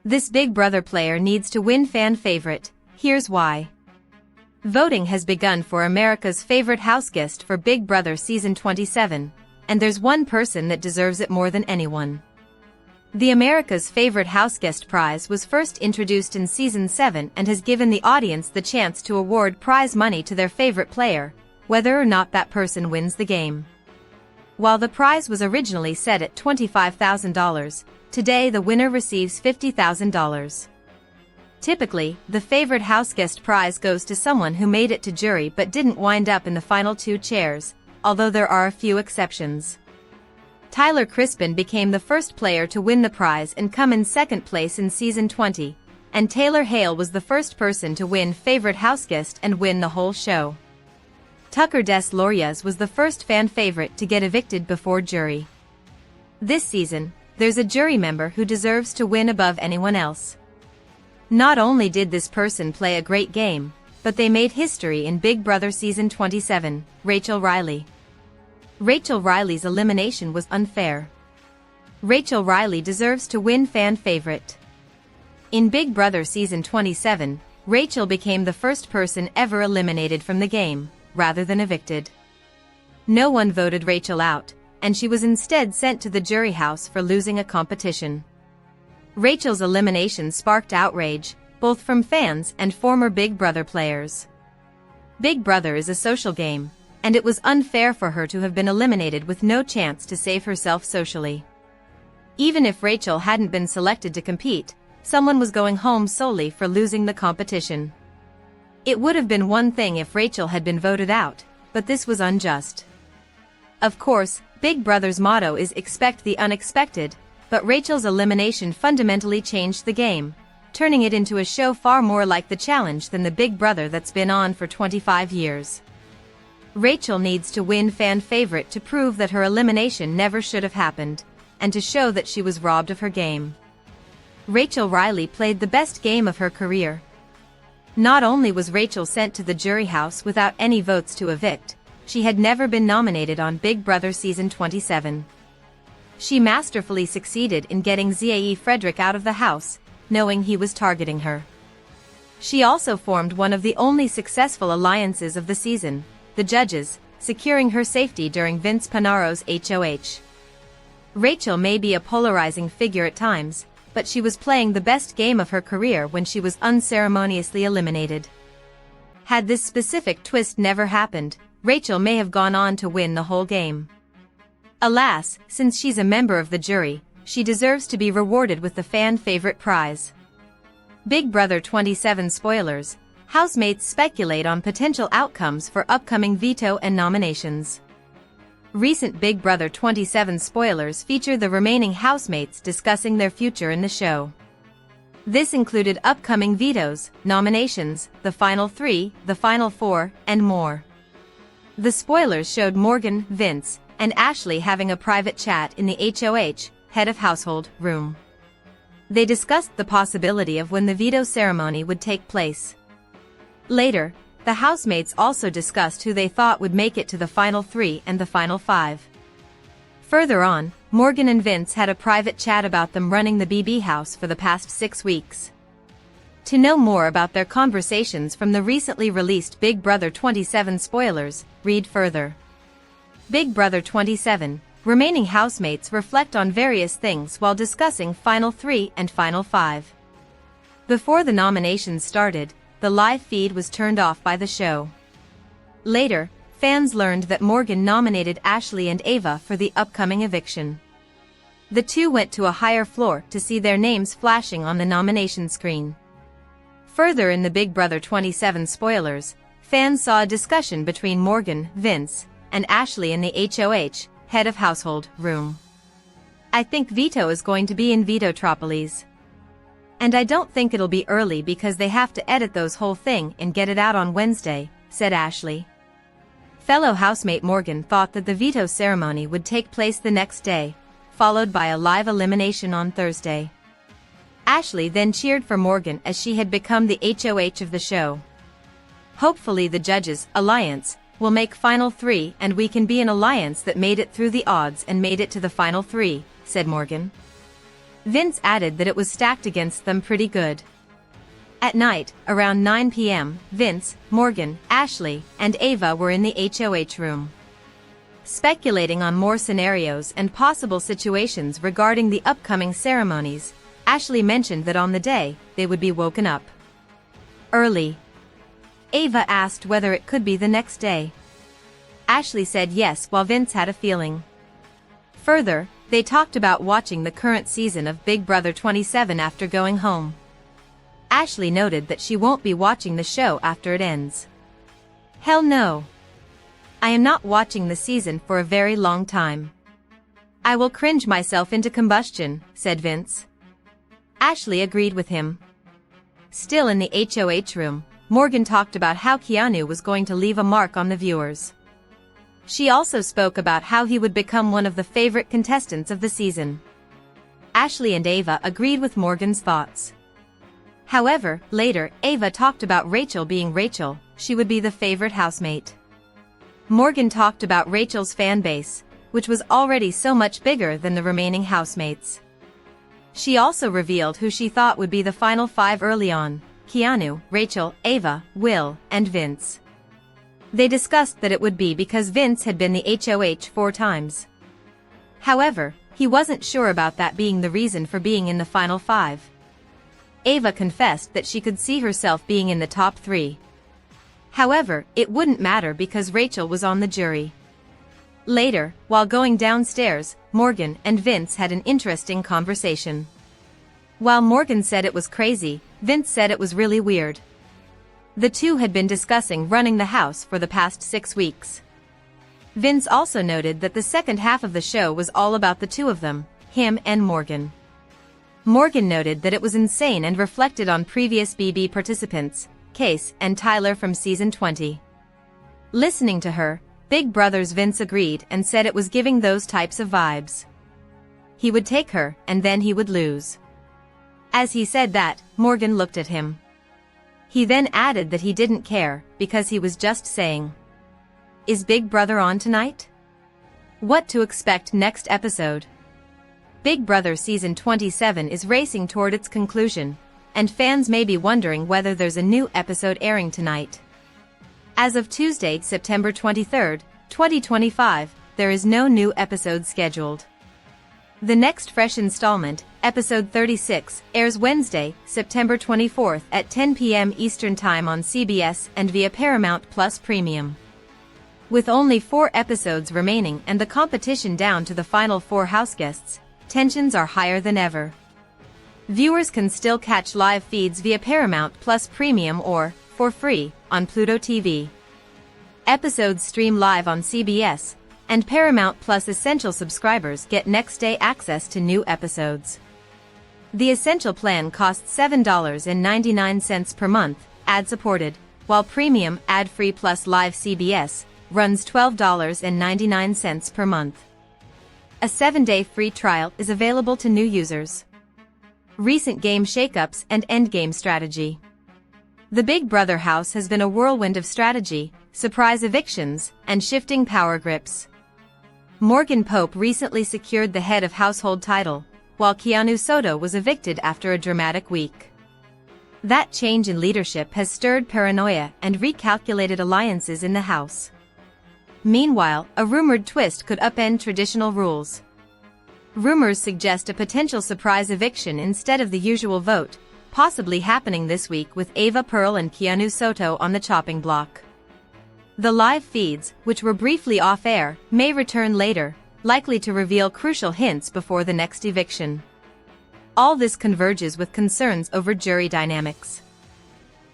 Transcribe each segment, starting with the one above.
This Big Brother player needs to win fan favorite. Here's why. Voting has begun for America's favorite houseguest for Big Brother Season 27, and there's one person that deserves it more than anyone. The America's Favorite Houseguest prize was first introduced in Season 7 and has given the audience the chance to award prize money to their favorite player, whether or not that person wins the game. While the prize was originally set at $25,000, today the winner receives $50,000. Typically, the favorite houseguest prize goes to someone who made it to jury but didn't wind up in the final 2 chairs, although there are a few exceptions. Tyler Crispin became the first player to win the prize and come in second place in Season 20, and Taylor Hale was the first person to win Favorite Houseguest and win the whole show. Tucker Des Lauriers was the first fan favorite to get evicted before jury. This season, there's a jury member who deserves to win above anyone else. Not only did this person play a great game, but they made history in Big Brother Season 27, Rachel Reilly. Rachel Reilly's elimination was unfair. Rachel Reilly deserves to win fan favorite. In Big Brother Season 27, Rachel became the first person ever eliminated from the game, rather than evicted. No one voted Rachel out, and she was instead sent to the jury house for losing a competition. Rachel's elimination sparked outrage, both from fans and former Big Brother players. Big Brother is a social game, and it was unfair for her to have been eliminated with no chance to save herself socially. Even if Rachel hadn't been selected to compete, someone was going home solely for losing the competition. It would have been one thing if Rachel had been voted out, but this was unjust. Of course, Big Brother's motto is expect the unexpected, but Rachel's elimination fundamentally changed the game, turning it into a show far more like The Challenge than the Big Brother that's been on for 25 years. Rachel needs to win fan favorite to prove that her elimination never should have happened, and to show that she was robbed of her game. Rachel Reilly played the best game of her career. Not only was Rachel sent to the jury house without any votes to evict, she had never been nominated on Big Brother Season 27. She masterfully succeeded in getting Zaie Frederick out of the house, knowing he was targeting her. She also formed one of the only successful alliances of the season, the judges, securing her safety during Vince Panaro's HOH. Rachel may be a polarizing figure at times, but she was playing the best game of her career when she was unceremoniously eliminated. Had this specific twist never happened, Rachel may have gone on to win the whole game. Alas, since she's a member of the jury, she deserves to be rewarded with the fan favorite prize. Big Brother 27 spoilers. Housemates speculate on potential outcomes for upcoming veto and nominations. Recent Big Brother 27 spoilers feature the remaining housemates discussing their future in the show. This included upcoming vetoes, nominations, the final 3, the final 4, and more. The spoilers showed Morgan, Vince, and Ashley having a private chat in the HOH, head of household, room. They discussed the possibility of when the veto ceremony would take place. Later, the housemates also discussed who they thought would make it to the final 3 and the final 5. Further on, Morgan and Vince had a private chat about them running the BB house for the past 6 weeks. To know more about their conversations from the recently released Big Brother 27 spoilers, read further. Big Brother 27, remaining housemates reflect on various things while discussing Final 3 and Final 5. Before the nominations started, the live feed was turned off by the show. Later, fans learned that Morgan nominated Ashley and Ava for the upcoming eviction. The two went to a higher floor to see their names flashing on the nomination screen. Further in the Big Brother 27 spoilers, fans saw a discussion between Morgan, Vince, and Ashley in the HOH, head of household, room. I think veto is going to be in Vetotropolis. And I don't think it'll be early because they have to edit those whole thing and get it out on Wednesday, said Ashley. Fellow housemate Morgan thought that the veto ceremony would take place the next day, followed by a live elimination on Thursday. Ashley then cheered for Morgan as she had become the HOH of the show. Hopefully the judges' alliance will make Final 3 and we can be an alliance that made it through the odds and made it to the Final 3, said Morgan. Vince added that it was stacked against them pretty good. At night, around 9 p.m., Vince, Morgan, Ashley, and Ava were in the HOH room, speculating on more scenarios and possible situations regarding the upcoming ceremonies. Ashley mentioned that on the day, they would be woken up early. Ava asked whether it could be the next day. Ashley said yes, while Vince had a feeling. Further, they talked about watching the current season of Big Brother 27 after going home. Ashley noted that she won't be watching the show after it ends. "Hell no. I am not watching the season for a very long time. I will cringe myself into combustion," said Vince. Ashley agreed with him. Still in the HOH room, Morgan talked about how Keanu was going to leave a mark on the viewers. She also spoke about how he would become one of the favorite contestants of the season. Ashley and Ava agreed with Morgan's thoughts. However, later, Ava talked about Rachel being Rachel. She would be the favorite housemate. Morgan talked about Rachel's fan base, which was already so much bigger than the remaining housemates. She also revealed who she thought would be the final 5 early on: Keanu, Rachel, Ava, Will, and Vince. They discussed that it would be because Vince had been the HOH 4 times. However, he wasn't sure about that being the reason for being in the final 5. Ava confessed that she could see herself being in the top 3. However, it wouldn't matter because Rachel was on the jury. Later, while going downstairs, Morgan and Vince had an interesting conversation. While Morgan said it was crazy, Vince said it was really weird. The two had been discussing running the house for the past 6 weeks. Vince also noted that the second half of the show was all about the two of them, him and Morgan. Morgan noted that it was insane and reflected on previous BB participants, Case and Tyler from season 20. Listening to her, Big Brother's Vince agreed and said it was giving those types of vibes. He would take her and then he would lose. As he said that, Morgan looked at him. He then added that he didn't care because he was just saying, "Is Big Brother on tonight? What to expect next episode?" Big Brother Season 27 is racing toward its conclusion, and fans may be wondering whether there's a new episode airing tonight. As of Tuesday, September 23, 2025, there is no new episode scheduled. The next fresh installment, Episode 36, airs Wednesday, September 24 at 10 p.m. Eastern Time on CBS and via Paramount Plus Premium. With only 4 episodes remaining and the competition down to the final 4 houseguests, tensions are higher than ever. Viewers can still catch live feeds via Paramount Plus Premium or, for free, on Pluto TV. Episodes stream live on CBS, and Paramount Plus Essential subscribers get next-day access to new episodes. The Essential plan costs $7.99 per month, ad-supported, while Premium ad-free plus live CBS runs $12.99 per month. A 7-day free trial is available to new users. Recent game shakeups and endgame strategy. The Big Brother house has been a whirlwind of strategy, surprise evictions, and shifting power grips. Morgan Pope recently secured the head of household title, while Keanu Soto was evicted after a dramatic week. That change in leadership has stirred paranoia and recalculated alliances in the house. Meanwhile, a rumored twist could upend traditional rules. Rumors suggest a potential surprise eviction instead of the usual vote, possibly happening this week with Ava Pearl and Keanu Soto on the chopping block. The live feeds, which were briefly off-air, may return later, likely to reveal crucial hints before the next eviction. All this converges with concerns over jury dynamics.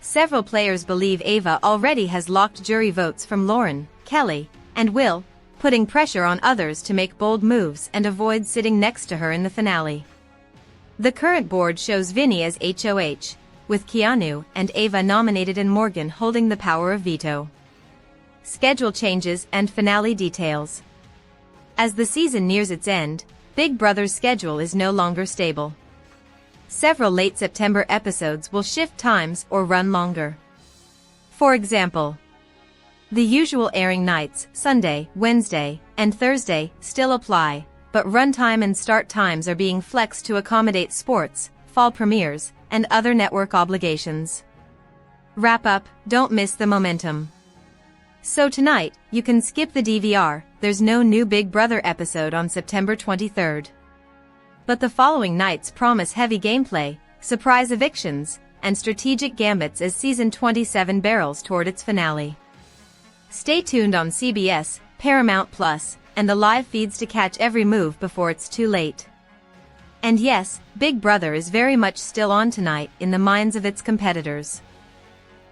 Several players believe Ava already has locked jury votes from Lauren, Kelly, and Will, putting pressure on others to make bold moves and avoid sitting next to her in the finale. The current board shows Vinny as HOH, with Keanu and Ava nominated and Morgan holding the power of veto. Schedule changes and finale details. As the season nears its end, Big Brother's schedule is no longer stable. Several late September episodes will shift times or run longer. For example, the usual airing nights, Sunday, Wednesday, and Thursday, still apply, but runtime and start times are being flexed to accommodate sports, fall premieres, and other network obligations. Wrap up, don't miss the momentum. So tonight, you can skip the DVR, there's no new Big Brother episode on September 23rd. But the following nights promise heavy gameplay, surprise evictions, and strategic gambits as season 27 barrels toward its finale. Stay tuned on CBS, Paramount Plus, and the live feeds to catch every move before it's too late. And yes, Big Brother is very much still on tonight in the minds of its competitors.